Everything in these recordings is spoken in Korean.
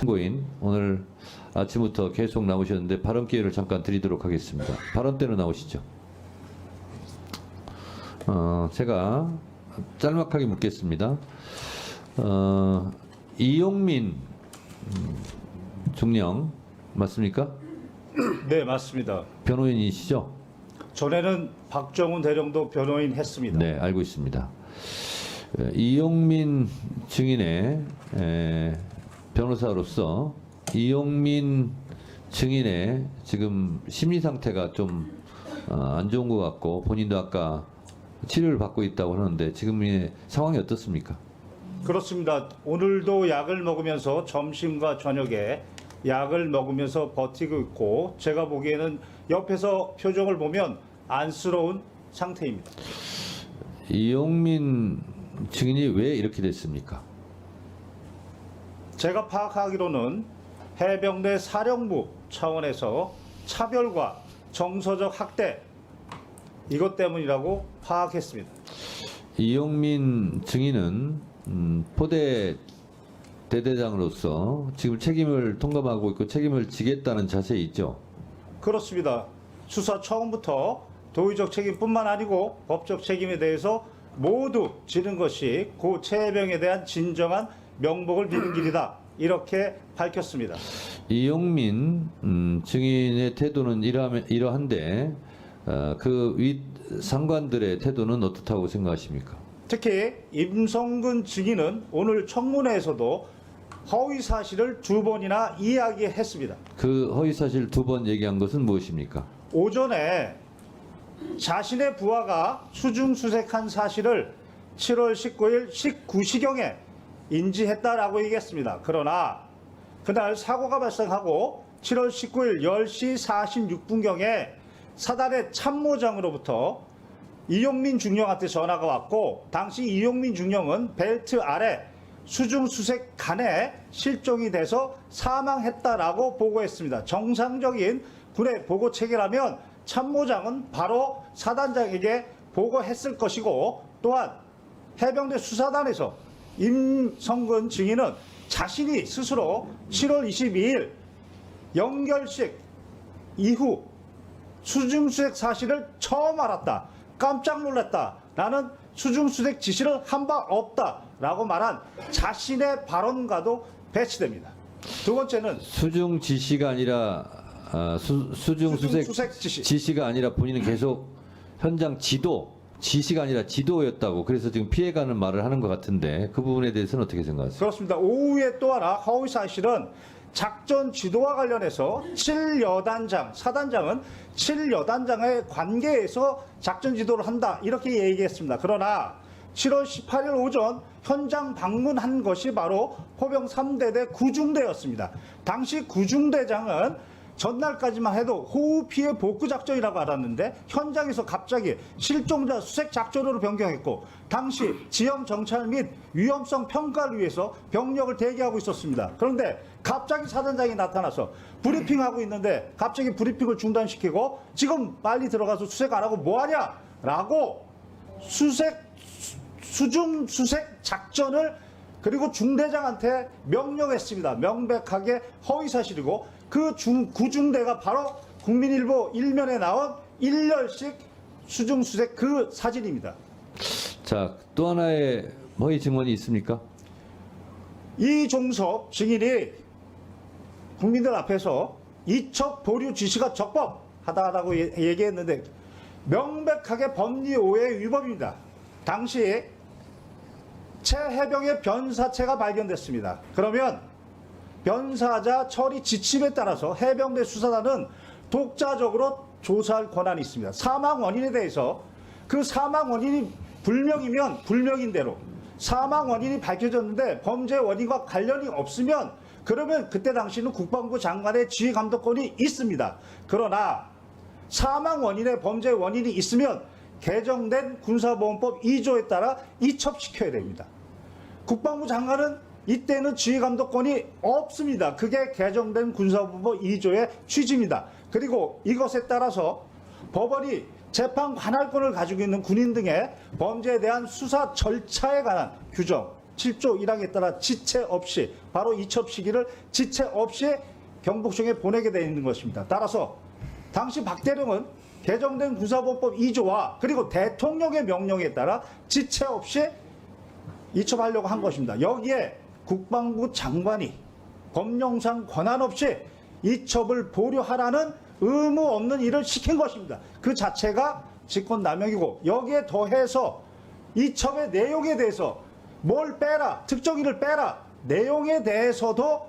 참고인 오늘 아침부터 계속 나오셨는데 발언 기회를 잠깐 드리도록 하겠습니다. 발언 때로 나오시죠. 제가 짤막하게 묻겠습니다. 이용민 중령 맞습니까? 네, 맞습니다. 변호인이시죠? 전에는 박정훈 대령도 변호인 했습니다. 네, 알고 있습니다. 이용민 증인의 변호사로서 이용민 증인의 지금 심리 상태가 좀 안 좋은 것 같고 본인도 아까 치료를 받고 있다고 하는데 지금의 상황이 어떻습니까? 그렇습니다. 오늘도 약을 먹으면서 점심과 저녁에 약을 먹으면서 버티고 있고 제가 보기에는 옆에서 표정을 보면 안쓰러운 상태입니다. 이용민 증인이 왜 이렇게 됐습니까? 제가 파악하기로는 해병대 사령부 차원에서 차별과 정서적 학대 이것 때문이라고 파악했습니다. 이용민 증인은 포대 대대장으로서 지금 책임을 통감하고 있고 책임을 지겠다는 자세에 있죠. 그렇습니다. 수사 처음부터 도의적 책임뿐만 아니고 법적 책임에 대해서 모두 지는 것이 고 최해병에 대한 진정한 명복을 비는 길이다. 이렇게 밝혔습니다. 이용민 증인의 태도는 이러한데 그 윗 상관들의 태도는 어떻다고 생각하십니까? 특히 임성근 증인은 오늘 청문회에서도 허위 사실을 2번이나 이야기했습니다. 그 허위사실 2번 얘기한 것은 무엇입니까? 오전에 자신의 부하가 수중수색한 사실을 7월 19일 19시경에 인지했다라고 얘기했습니다. 그러나 그날 사고가 발생하고 7월 19일 10시 46분경에 사단의 참모장으로부터 이용민 중령한테 전화가 왔고 당시 이용민 중령은 벨트 아래 수중수색간에 실종이 돼서 사망했다라고 보고했습니다. 정상적인 군의 보고 체계라면 참모장은 바로 사단장에게 보고했을 것이고 또한 해병대 수사단에서 임성근 증인은 자신이 스스로 7월 22일 영결식 이후 수중수색 사실을 처음 알았다. 깜짝 놀랐다. 나는 수중수색 지시를 한 바 없다라고 말한 자신의 발언과도 배치됩니다. 두 번째는 수중 지시가 아니라 수중수색 지시가 아니라 본인은 계속 현장 지시가 아니라 지도였다고 그래서 지금 피해가는 말을 하는 것 같은데 그 부분에 대해서는 어떻게 생각하세요? 그렇습니다. 오후에 또 하나 허위 사실은 작전 지도와 관련해서 7여단장, 사단장은 7여단장의 관계에서 작전 지도를 한다 이렇게 얘기했습니다. 그러나 7월 18일 오전 현장 방문한 것이 바로 포병 3대대 구중대였습니다. 당시 구중대장은 전날까지만 해도 호우 피해 복구 작전이라고 알았는데 현장에서 갑자기 실종자 수색 작전으로 변경했고 당시 지형 정찰 및 위험성 평가를 위해서 병력을 대기하고 있었습니다. 그런데 갑자기 사단장이 나타나서 브리핑하고 있는데 갑자기 브리핑을 중단시키고 지금 빨리 들어가서 수색 안 하고 뭐하냐 라고 수중 수색 작전을 그리고 중대장한테 명령했습니다. 명백하게 허위사실이고 그 구중대가 바로 국민일보 일면에 나온 일렬식 수중수색 그 사진입니다. 자, 또 하나의 허위 증언이 있습니까? 이종섭 증인이 국민들 앞에서 이첩 보류 지시가 적법하다라고 얘기했는데 명백하게 법리 오해 위법입니다. 당시 최해병의 변사체가 발견됐습니다. 그러면 변사자 처리 지침에 따라서 해병대 수사단은 독자적으로 조사할 권한이 있습니다. 사망 원인에 대해서 그 사망 원인이 불명이면 불명인 대로 사망 원인이 밝혀졌는데 범죄 원인과 관련이 없으면 그러면 그때 당시는 국방부 장관의 지휘 감독권이 있습니다. 그러나 사망 원인에 범죄 원인이 있으면 개정된 군사보험법 2조에 따라 이첩시켜야 됩니다. 국방부 장관은 이때는 지휘감독권이 없습니다. 그게 개정된 군사보험법 2조의 취지입니다. 그리고 이것에 따라서 법원이 재판 관할권을 가지고 있는 군인 등의 범죄에 대한 수사 절차에 관한 규정 7조 1항에 따라 지체 없이 바로 이첩 시기를 지체 없이 경복궁에 보내게 되어 있는 것입니다. 따라서 당시 박대령은 개정된 군사법법 2조와 그리고 대통령의 명령에 따라 지체 없이 이첩하려고 한 것입니다. 여기에 국방부 장관이 법령상 권한 없이 이첩을 보류하라는 의무 없는 일을 시킨 것입니다. 그 자체가 직권남용이고 여기에 더해서 이첩의 내용에 대해서 뭘 빼라, 특정인을 빼라, 내용에 대해서도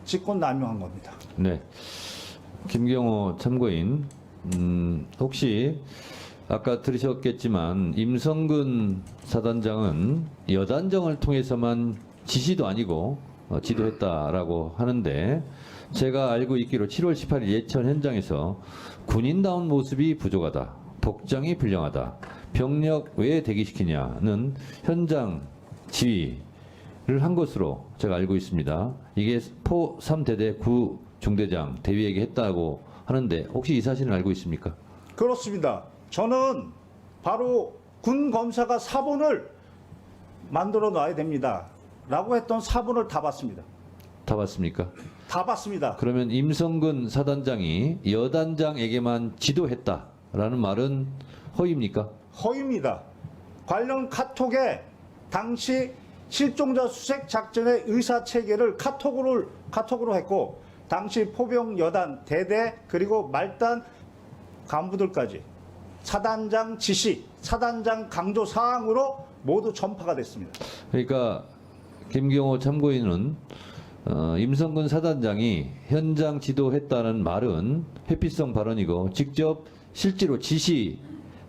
직권남용한 겁니다. 네. 김경호 참고인, 혹시 아까 들으셨겠지만 임성근 사단장은 여단정을 통해서만 지시도 아니고 지도했다라고 하는데 제가 알고 있기로 7월 18일 예천 현장에서 군인다운 모습이 부족하다, 복장이 불량하다, 병력 왜 대기시키냐는 현장 지휘를 한 것으로 제가 알고 있습니다. 이게 포 3대대 구 중대장 대위에게 했다고 하는데 혹시 이 사실은 알고 있습니까? 그렇습니다. 저는 바로 군 검사가 사본을 만들어 놔야 됩니다. 라고 했던 사본을 다 봤습니다. 다 봤습니까? 다 봤습니다. 그러면 임성근 사단장이 여단장에게만 지도했다라는 말은 허위입니까? 허위입니다. 관련 카톡에 당시 실종자 수색 작전의 의사 체계를 카톡으로 했고 당시 포병 여단 대대 그리고 말단 간부들까지 사단장 지시, 사단장 강조 사항으로 모두 전파가 됐습니다. 그러니까 김경호 참고인은 임성근 사단장이 현장 지도했다는 말은 회피성 발언이고 직접 실제로 지시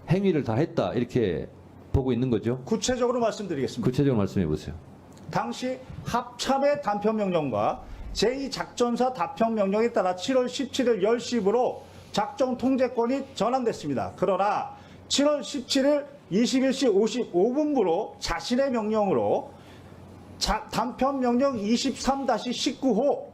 행위를 다 했다 이렇게 보고 있는 거죠. 구체적으로 말씀드리겠습니다. 구체적으로 말씀해 보세요. 당시 합참의 단편명령과 제2작전사 답편명령에 따라 7월 17일 10시부로 작전 통제권이 전환됐습니다. 그러나 7월 17일 21시 55분부로 자신의 명령으로 단편명령 23-19호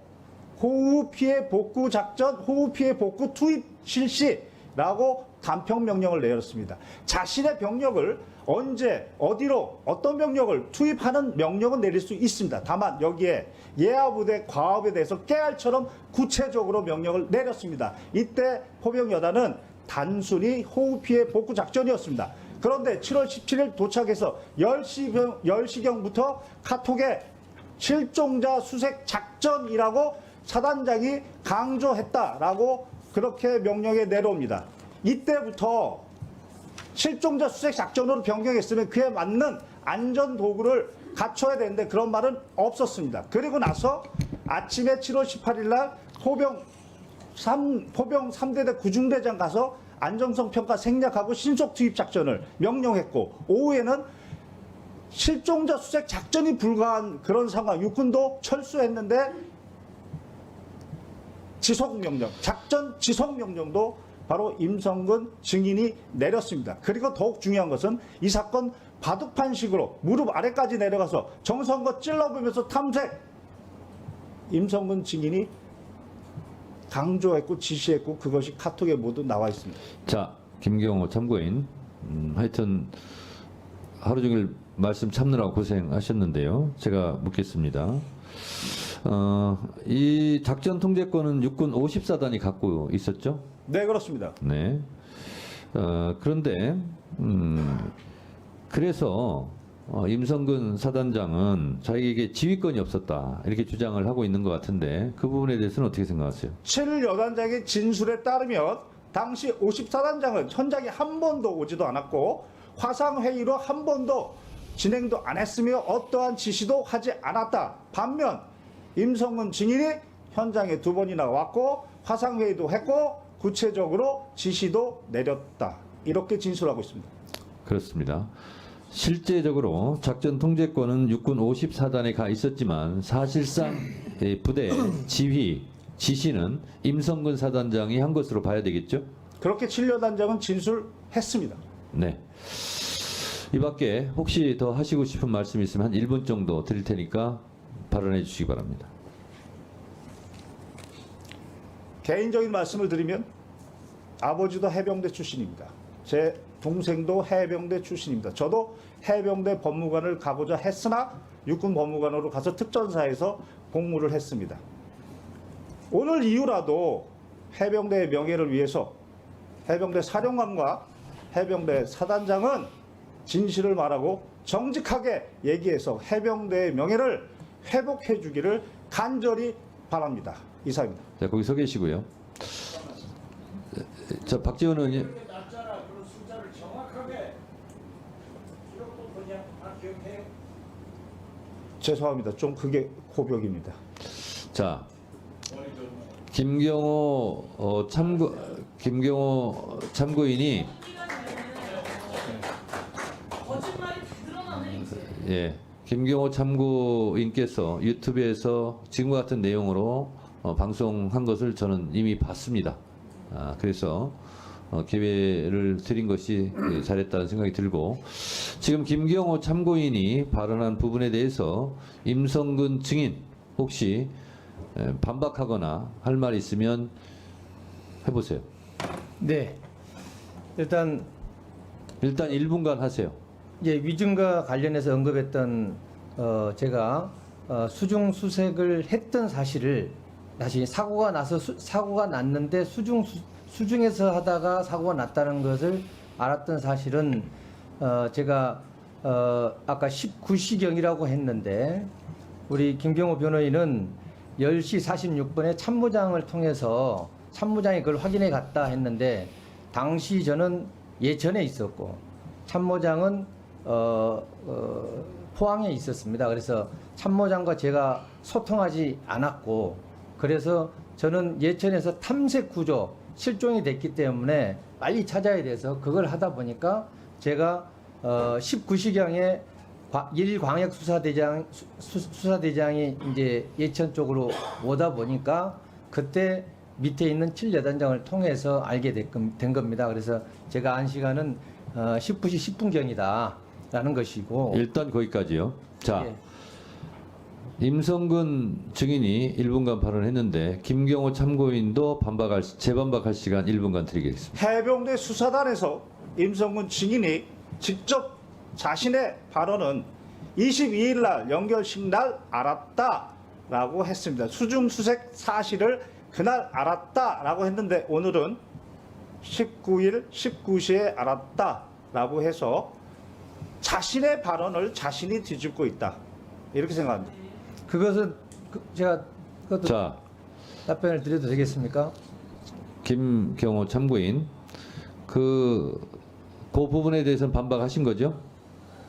호우 피해 복구 작전, 호우 피해 복구 투입 실시라고 단편명령을 내렸습니다. 자신의 병력을 언제, 어디로, 어떤 병력을 투입하는 명령은 내릴 수 있습니다. 다만 여기에 예하부대 과업에 대해서 깨알처럼 구체적으로 명령을 내렸습니다. 이때 포병여단은 단순히 호우 피해 복구 작전이었습니다. 그런데 7월 17일 도착해서 10시경부터 카톡에 실종자 수색 작전이라고 사단장이 강조했다라고 그렇게 명령에 내려옵니다. 이때부터 실종자 수색 작전으로 변경했으면 그에 맞는 안전 도구를 갖춰야 되는데 그런 말은 없었습니다. 그리고 나서 아침에 7월 18일 날 포병 3대대 구중대장 가서 안정성 평가 생략하고 신속 투입 작전을 명령했고 오후에는 실종자 수색 작전이 불가한 그런 상황, 육군도 철수했는데 지속명령, 작전 지속명령도 바로 임성근 증인이 내렸습니다. 그리고 더욱 중요한 것은 이 사건 바둑판식으로 무릎 아래까지 내려가서 정성껏 찔러보면서 탐색, 임성근 증인이 강조했고 지시했고 그것이 카톡에 모두 나와 있습니다. 자, 김경호 참고인, 하여튼 하루 종일 말씀 참느라고 고생하셨는데요. 제가 묻겠습니다. 이 작전 통제권은 육군 54단이 갖고 있었죠? 네, 그렇습니다. 네. 그런데 그래서 임성근 사단장은 자기에게 지휘권이 없었다 이렇게 주장을 하고 있는 것 같은데 그 부분에 대해서는 어떻게 생각하세요? 7일 여단장의 진술에 따르면 당시 54단장은 현장에 한 번도 오지도 않았고 화상회의로 한 번도 진행도 안 했으며 어떠한 지시도 하지 않았다. 반면 임성근 증인이 현장에 2번이나 왔고 화상회의도 했고 구체적으로 지시도 내렸다. 이렇게 진술하고 있습니다. 그렇습니다. 실제적으로 작전 통제권은 육군 54단에 가 있었지만 사실상 부대 지휘, 지시는 임성근 사단장이 한 것으로 봐야 되겠죠? 그렇게 7여단장은 진술했습니다. 네. 이 밖에 혹시 더 하시고 싶은 말씀 있으면 한 1분 정도 드릴 테니까 발언해 주시기 바랍니다. 개인적인 말씀을 드리면 아버지도 해병대 출신입니다. 제 동생도 해병대 출신입니다. 저도 해병대 법무관을 가고자 했으나 육군 법무관으로 가서 특전사에서 복무를 했습니다. 오늘 이후라도 해병대의 명예를 위해서 해병대 사령관과 해병대 사단장은 진실을 말하고 정직하게 얘기해서 해병대의 명예를 회복해 주기를 간절히 바랍니다. 이상입니다. 자, 거기 서 계시고요. 자, 박지원 의원님. 날짜나 그런 숫자를 정확하게 기록도 그냥 다 기억해요. 죄송합니다. 좀 그게 고벽입니다. 자, 김경호 참고인이 거짓말이 다 드러나네 이제. 예, 김경호 참고인께서 유튜브에서 지금과 같은 내용으로 방송한 것을 저는 이미 봤습니다. 그래서 기회를 드린 것이 잘했다는 생각이 들고, 지금 김경호 참고인이 발언한 부분에 대해서 임성근 증인 혹시 반박하거나 할 말 있으면 해보세요. 네. 일단 1분간 하세요. 위증과 관련해서 언급했던 제가 수중 수색을 했던 사실을 다시 사고가 났는데 수중에서 하다가 사고가 났다는 것을 알았던 사실은 제가 아까 19시경이라고 했는데 우리 김경호 변호인은 10시 46분에 참모장을 통해서 참모장이 그걸 확인해 갔다 했는데 당시 저는 예천에 있었고 참모장은 포항에 있었습니다. 그래서 참모장과 제가 소통하지 않았고, 그래서 저는 예천에서 탐색 구조 실종이 됐기 때문에 빨리 찾아야 돼서 그걸 하다 보니까 제가 19시경에 일광역 수사대장이 이제 예천 쪽으로 오다 보니까 그때 밑에 있는 7여단장을 통해서 알게 된 겁니다. 그래서 제가 안 시간은 19시 10분경이다라는 것이고. 일단 거기까지요. 자, 예. 임성근 증인이 1분간 발언했는데 김경호 참고인도 재반박할 시간 1분간 드리겠습니다. 해병대 수사단에서 임성근 증인이 직접 자신의 발언은 22일 날 연결식 날 알았다라고 했습니다. 수중 수색 사실을 그날 알았다라고 했는데 오늘은 19일 19시에 알았다라고 해서 자신의 발언을 자신이 뒤집고 있다. 이렇게 생각합니다. 그것은 제가 그것도 자, 답변을 드려도 되겠습니까? 김경호 참고인 그 부분에 대해서는 반박하신 거죠?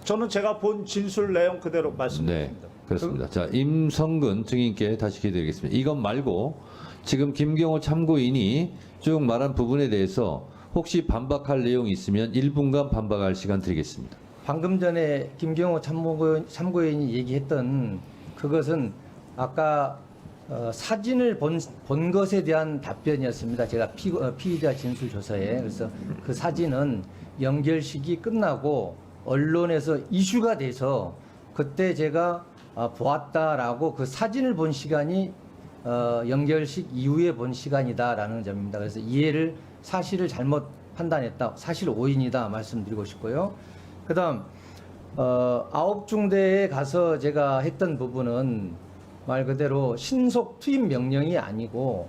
저는 제가 본 진술 내용 그대로 네, 말씀드립니다. 그렇습니다. 자, 임성근 증인께 다시 기회 드리겠습니다. 이건 말고 지금 김경호 참고인이 쭉 말한 부분에 대해서 혹시 반박할 내용이 있으면 1분간 반박할 시간 드리겠습니다. 방금 전에 김경호 참고인이 얘기했던 그것은 아까 사진을 본 것에 대한 답변이었습니다. 제가 피의자 진술 조서에. 그래서 그 사진은 연결식이 끝나고 언론에서 이슈가 돼서 그때 제가 보았다라고 그 사진을 본 시간이 연결식 이후에 본 시간이다라는 점입니다. 그래서 사실을 잘못 판단했다. 사실 오인이다 말씀드리고 싶고요. 그다음 9중대에 가서 제가 했던 부분은 말 그대로 신속 투입 명령이 아니고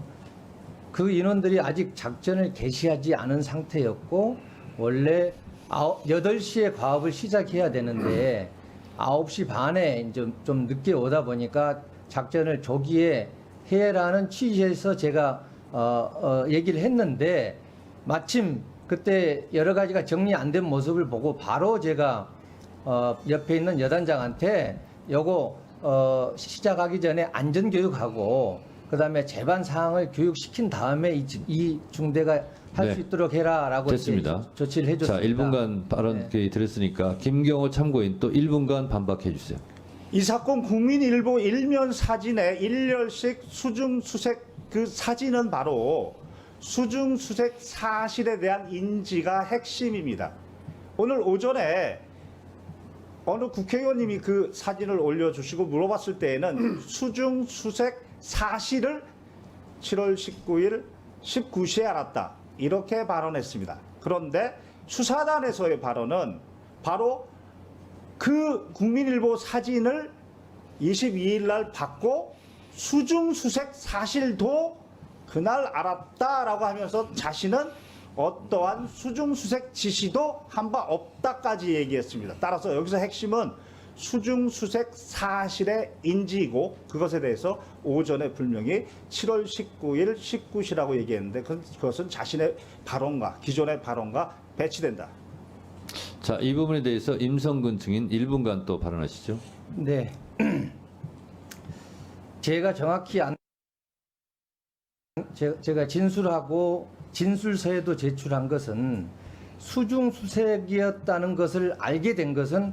그 인원들이 아직 작전을 개시하지 않은 상태였고 원래 8시에 과업을 시작해야 되는데 9시 반에 좀 늦게 오다 보니까 작전을 조기에 해라는 취지에서 제가 얘기를 했는데 마침 그때 여러 가지가 정리 안 된 모습을 보고 바로 제가 옆에 있는 여단장한테 요거 시작하기 전에 안전교육하고 그다음에 재반 사항을 교육시킨 다음에 이 중대가 할 수 네. 있도록 해라라고 됐습니다. 조치를 자, 해줬습니다. 1분간 발언 네. 드렸으니까 김경호 참고인 또 1분간 반박해 주세요. 이 사건 국민일보 일면 사진의 일렬식 수중 수색 그 사진은 바로 수중 수색 사실에 대한 인지가 핵심입니다. 오늘 오전에 어느 국회의원님이 그 사진을 올려주시고 물어봤을 때에는 수중 수색 사실을 7월 19일 19시에 알았다. 이렇게 발언했습니다. 그런데 수사단에서의 발언은 바로 그 국민일보 사진을 22일 날 받고 수중수색 사실도 그날 알았다라고 하면서 자신은 어떠한 수중수색 지시도 한 바 없다까지 얘기했습니다. 따라서 여기서 핵심은 수중수색 사실의 인지이고 그것에 대해서 오전에 분명히 7월 19일 19시라고 얘기했는데 그것은 자신의 발언과 기존의 발언과 배치된다. 자, 이 부분에 대해서 임성근 증인 1분간 또 발언하시죠. 네. 제가 정확히 제가 진술하고 진술서에도 제출한 것은 수중수색이었다는 것을 알게 된 것은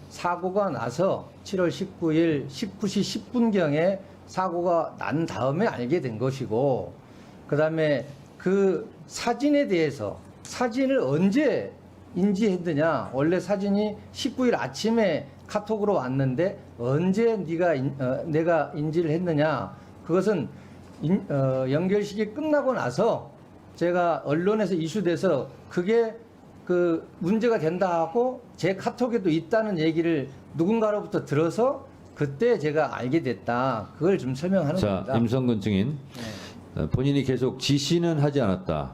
사고가 나서 7월 19일 19시 10분경에 사고가 난 다음에 알게 된 것이고, 그 다음에 그 사진에 대해서 사진을 언제 인지했느냐, 원래 사진이 19일 아침에 카톡으로 왔는데 언제 내가 인지를 했느냐, 그것은 연결식이 끝나고 나서 제가 언론에서 이슈돼서 그게 그 문제가 된다 하고 제 카톡에도 있다는 얘기를 누군가로부터 들어서 그때 제가 알게 됐다. 그걸 좀 설명하는 자, 겁니다. 임성근 증인. 본인이 계속 지시는 하지 않았다.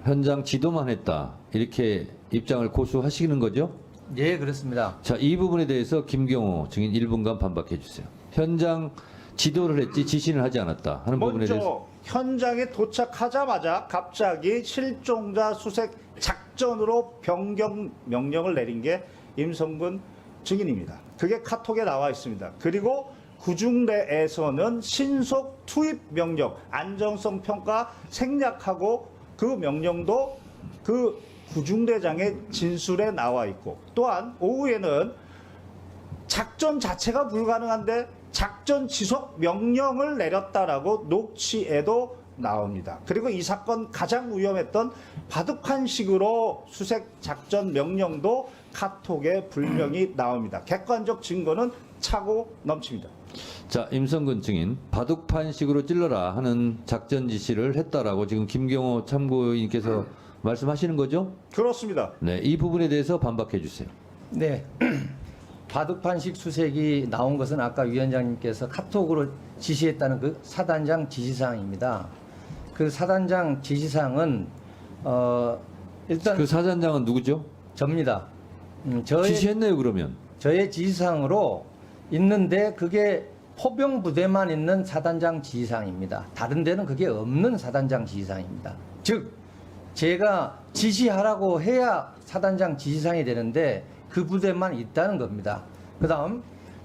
현장 지도만 했다. 이렇게 입장을 고수하시는 거죠? 예, 그렇습니다. 자, 이 부분에 대해서 김경호 증인 1분간 반박해 주세요. 현장 지도를 했지 지시는 하지 않았다 하는 부분에 대해서. 먼저 현장에 도착하자마자 갑자기 실종자 수색 작전으로 변경 명령을 내린 게 임성근 증인입니다. 그게 카톡에 나와 있습니다. 그리고 구중대에서는 신속 투입 명령, 안정성 평가 생략하고 그 명령도 그 구중대장의 진술에 나와 있고, 또한 오후에는 작전 자체가 불가능한데 작전 지속 명령을 내렸다라고 녹취에도 나옵니다. 그리고 이 사건 가장 위험했던 바둑판식으로 수색 작전 명령도 카톡에 분명히 나옵니다. 객관적 증거는 차고 넘칩니다. 자, 임성근 증인, 바둑판식으로 찔러라 하는 작전 지시를 했다라고 지금 김경호 참고인께서 말씀하시는 거죠? 그렇습니다. 네, 이 부분에 대해서 반박해 주세요. 네. 바둑판식 수색이 나온 것은 아까 위원장님께서 카톡으로 지시했다는 그 사단장 지시사항입니다. 그 사단장 지시사항은 일단 그 사단장은 누구죠? 접니다. 지시했네요, 그러면. 저의 지시사항으로 있는데 그게 포병 부대만 있는 사단장 지시사항입니다. 다른 데는 그게 없는 사단장 지시사항입니다. 즉 제가 지시하라고 해야 사단장 지시사항이 되는데 그 부대만 있다는 겁니다. 그 다음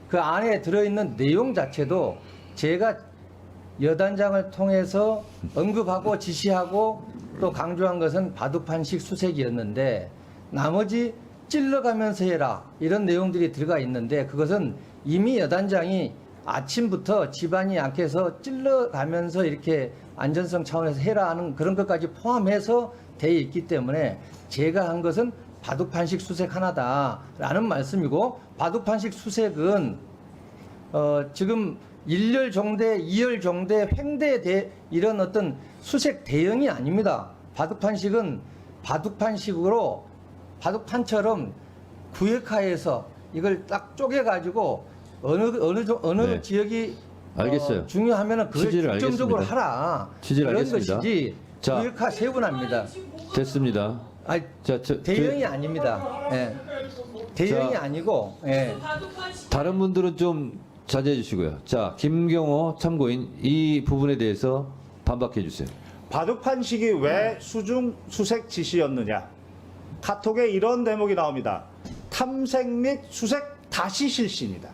그 안에 들어있는 내용 자체도 제가 여단장을 통해서 언급하고 지시하고 또 강조한 것은 바둑판식 수색이었는데 나머지 찔러가면서 해라 이런 내용들이 들어가 있는데 그것은 이미 여단장이 아침부터 집안이 약해서 찔러가면서 이렇게 안전성 차원에서 해라 하는 그런 것까지 포함해서 되어 있기 때문에 제가 한 것은 바둑판식 수색 하나다라는 말씀이고, 바둑판식 수색은 지금 1열 종대, 2열 종대, 횡대 이런 어떤 수색 대형이 아닙니다. 바둑판식은 바둑판식으로 바둑판처럼 구역화해서 이걸 딱 쪼개가지고 어느 네. 지역이 알겠어요. 중요하면은 그걸 취지를 집중적으로 알겠습니다. 하라. 취지를 그런 알겠습니다. 것이지 자. 구역화 세분합니다. 됐습니다. 아니, 자, 대형이 아닙니다. 예. 대형이 자. 아니고, 예. 바둑판식 다른 분들은 좀 자제해 주시고요. 자, 김경호 참고인 이 부분에 대해서 반박해 주세요. 바둑판식이 왜 수중 수색 지시였느냐? 카톡에 이런 대목이 나옵니다. 탐색 및 수색 다시 실시입니다.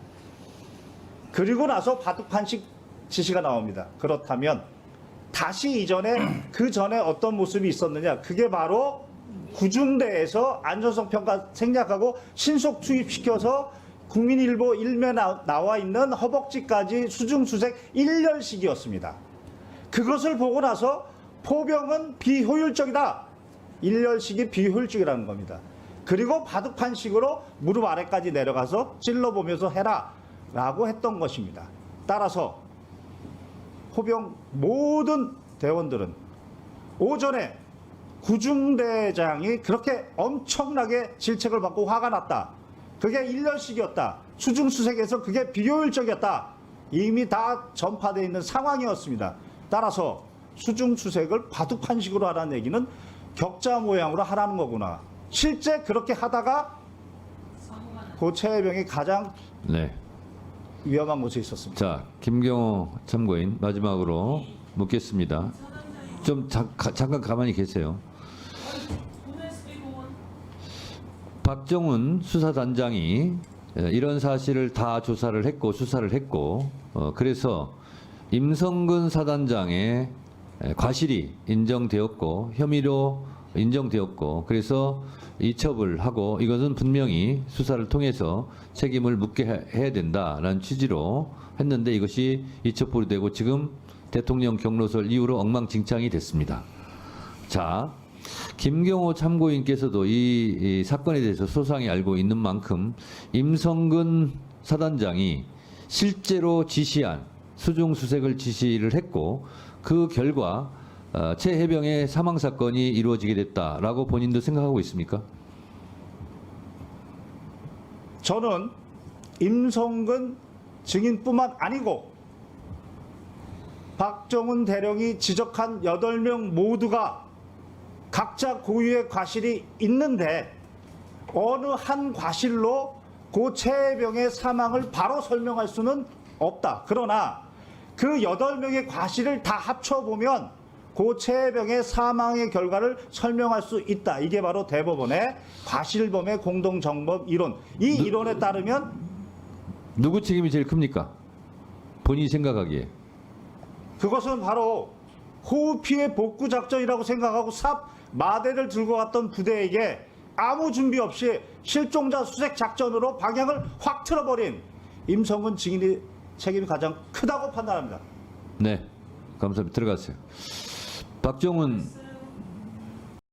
그리고 나서 바둑판식 지시가 나옵니다. 그렇다면 다시 이전에 그 전에 어떤 모습이 있었느냐? 그게 바로 구중대에서 안전성 평가 생략하고 신속 투입시켜서 국민일보 일면에 나와 있는 허벅지까지 수중수색 1열식이었습니다. 그것을 보고 나서 포병은 비효율적이다. 1열식이 비효율적이라는 겁니다. 그리고 바둑판식으로 무릎 아래까지 내려가서 찔러보면서 해라 라고 했던 것입니다. 따라서 포병 모든 대원들은 오전에 구중대장이 그렇게 엄청나게 질책을 받고 화가 났다. 그게 1년씩이었다. 수중수색에서 그게 비효율적이었다. 이미 다 전파되어 있는 상황이었습니다. 따라서 수중수색을 과도판식으로 하라는 얘기는 격자 모양으로 하라는 거구나. 실제 그렇게 하다가 고 최혜병이 가장 네. 위험한 곳에 있었습니다. 자, 김경호 참고인 마지막으로 묻겠습니다. 좀 잠깐 가만히 계세요. 박정훈 수사단장이 이런 사실을 다 조사를 했고 수사를 했고 그래서 임성근 사단장의 과실이 인정되었고 혐의로 인정되었고 그래서 이첩을 하고 이것은 분명히 수사를 통해서 책임을 묻게 해야 된다라는 취지로 했는데 이것이 이첩 보류되고 지금 대통령 경로설 이후로 엉망진창이 됐습니다. 자, 김경호 참고인께서도 이 사건에 대해서 소상히 알고 있는 만큼 임성근 사단장이 실제로 지시한 수중수색을 지시를 했고 그 결과 최혜병의 사망 사건이 이루어지게 됐다라고 본인도 생각하고 있습니까? 저는 임성근 증인뿐만 아니고 박정훈 대령이 지적한 8명 모두가 각자 고유의 과실이 있는데 어느 한 과실로 고 최혜병의 사망을 바로 설명할 수는 없다. 그러나 그 8명의 과실을 다 합쳐보면 고 최혜병의 사망의 결과를 설명할 수 있다. 이게 바로 대법원의 과실범의 공동정범 이론. 이 이론에 따르면 누구 책임이 제일 큽니까? 본인이 생각하기에. 그것은 바로 호우 피해 복구 작전이라고 생각하고 삽 마대를 들고 갔던 부대에게 아무 준비 없이 실종자 수색 작전으로 방향을 확 틀어버린 임성근 증인의 책임이 가장 크다고 판단합니다. 네, 감사합니다. 들어가세요. 박정훈